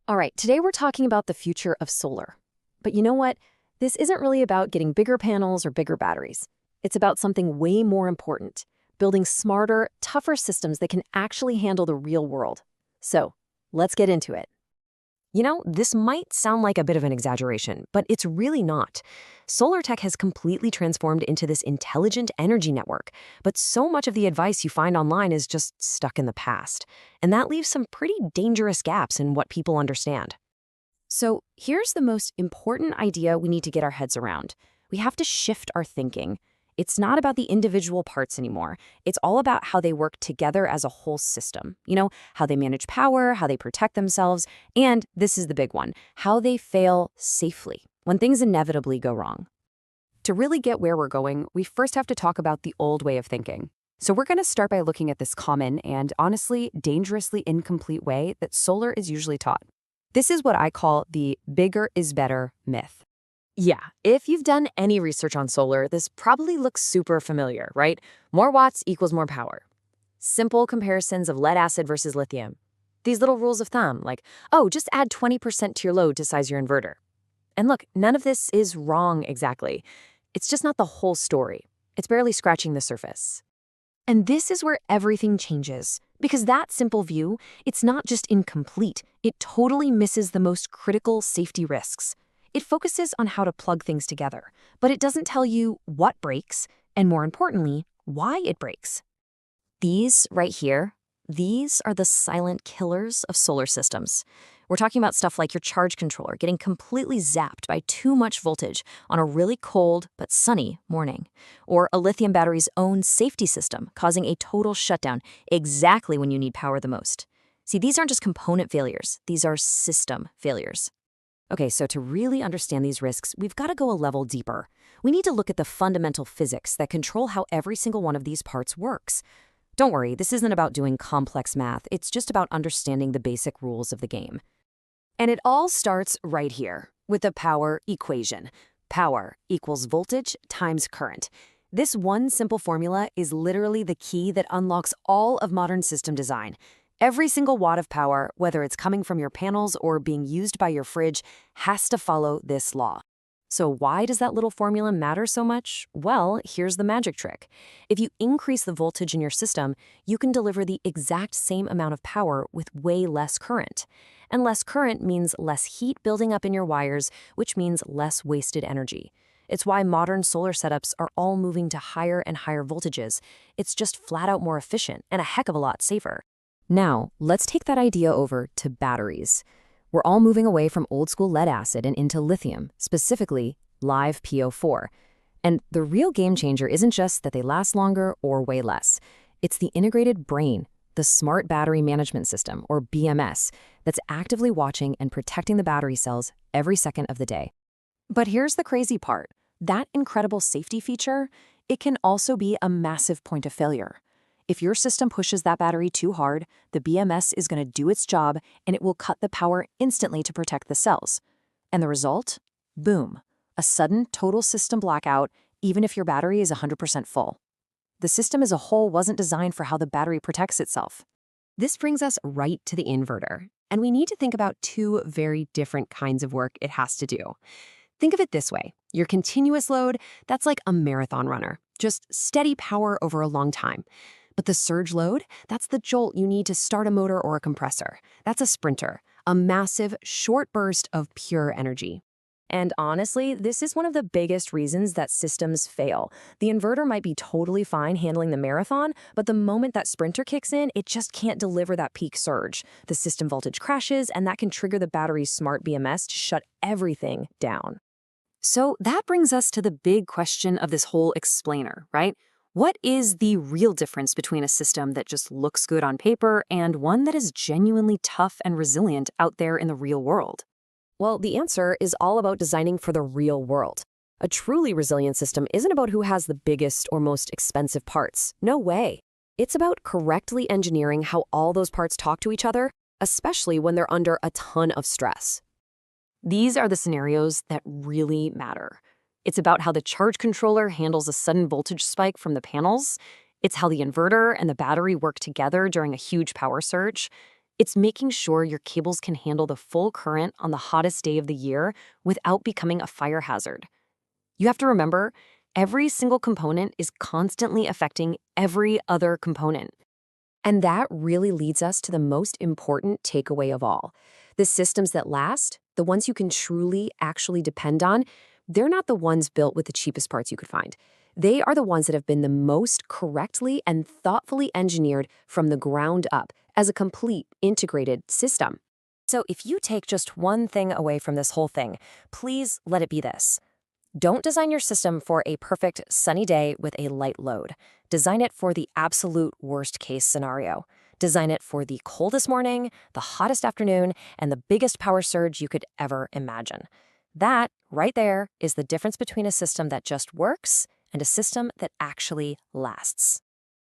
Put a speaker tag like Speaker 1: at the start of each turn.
Speaker 1: All right, today we're talking about the future of solar. But you know what? This isn't really about getting bigger panels or bigger batteries. It's about something way more important, building smarter, tougher systems that can actually handle the real world. So, let's get into it.
Speaker 2: This might sound like a bit of an exaggeration, but it's really not. Solar tech has completely transformed into this intelligent energy network, but so much of the advice you find online is just stuck in the past. And that leaves some pretty dangerous gaps in what people understand.
Speaker 1: So, here's the most important idea we need to get our heads around. We have to shift our thinking. It's not about the individual parts anymore. It's all about how they work together as a whole system. How they manage power, how they protect themselves, and this is the big one, how they fail safely when things inevitably go wrong.
Speaker 3: To really get where we're going, we first have to talk about the old way of thinking. So we're going to start by looking at this common and honestly dangerously incomplete way that solar is usually taught. This is what I call the bigger is better myth.
Speaker 2: Yeah, if you've done any research on solar, this probably looks super familiar, right? More watts equals more power. Simple comparisons of lead acid versus lithium. These little rules of thumb, like, oh, just add 20% to your load to size your inverter. And look, none of this is wrong exactly. It's just not the whole story. It's barely scratching the surface.
Speaker 1: And this is where everything changes. Because that simple view, it's not just incomplete, it totally misses the most critical safety risks. It focuses on how to plug things together, but it doesn't tell you what breaks, and more importantly, why it breaks.
Speaker 2: These right here, these are the silent killers of solar systems. We're talking about stuff like your charge controller getting completely zapped by too much voltage on a really cold but sunny morning, or a lithium battery's own safety system causing a total shutdown exactly when you need power the most. See, these aren't just component failures, these are system failures. Okay, so to really understand these risks, we've got to go a level deeper. We need to look at the fundamental physics that control how every single one of these parts works. Don't worry, this isn't about doing complex math, it's just about understanding the basic rules of the game. And it all starts right here, with the power equation. Power equals voltage times current. This one simple formula is literally the key that unlocks all of modern system design. Every single watt of power, whether it's coming from your panels or being used by your fridge, has to follow this law. So why does that little formula matter so much? Well, here's the magic trick. If you increase the voltage in your system, you can deliver the exact same amount of power with way less current. And less current means less heat building up in your wires, which means less wasted energy. It's why modern solar setups are all moving to higher and higher voltages. It's just flat out more efficient and a heck of a lot safer. Now, let's take that idea over to batteries. We're all moving away from old-school lead acid and into lithium, specifically live PO4. And the real game changer isn't just that they last longer or weigh less. It's the integrated brain, the Smart Battery Management System, or BMS, that's actively watching and protecting the battery cells every second of the day. But here's the crazy part. That incredible safety feature, it can also be a massive point of failure. If your system pushes that battery too hard, the BMS is going to do its job and it will cut the power instantly to protect the cells. And the result? Boom. A sudden total system blackout, even if your battery is 100% full. The system as a whole wasn't designed for how the battery protects itself. This brings us right to the inverter, and we need to think about two very different kinds of work it has to do. Think of it this way. Your continuous load, that's like a marathon runner, just steady power over a long time. But the surge load, that's the jolt you need to start a motor or a compressor. That's a sprinter, a massive, short burst of pure energy. And honestly, this is one of the biggest reasons that systems fail. The inverter might be totally fine handling the marathon, but the moment that sprinter kicks in, it just can't deliver that peak surge. The system voltage crashes, and that can trigger the battery's smart BMS to shut everything down. So that brings us to the big question of this whole explainer, right? What is the real difference between a system that just looks good on paper and one that is genuinely tough and resilient out there in the real world? Well, the answer is all about designing for the real world. A truly resilient system isn't about who has the biggest or most expensive parts. No way. It's about correctly engineering how all those parts talk to each other, especially when they're under a ton of stress. These are the scenarios that really matter. It's about how the charge controller handles a sudden voltage spike from the panels. It's how the inverter and the battery work together during a huge power surge. It's making sure your cables can handle the full current on the hottest day of the year without becoming a fire hazard. You have to remember, every single component is constantly affecting every other component.
Speaker 1: And that really leads us to the most important takeaway of all. The systems that last, the ones you can truly actually depend on, they're not the ones built with the cheapest parts you could find. They are the ones that have been the most correctly and thoughtfully engineered from the ground up as a complete, integrated system. So if you take just one thing away from this whole thing, please let it be this. Don't design your system for a perfect sunny day with a light load. Design it for the absolute worst-case scenario. Design it for the coldest morning, the hottest afternoon, and the biggest power surge you could ever imagine. That, right there, is the difference between a system that just works and a system that actually lasts.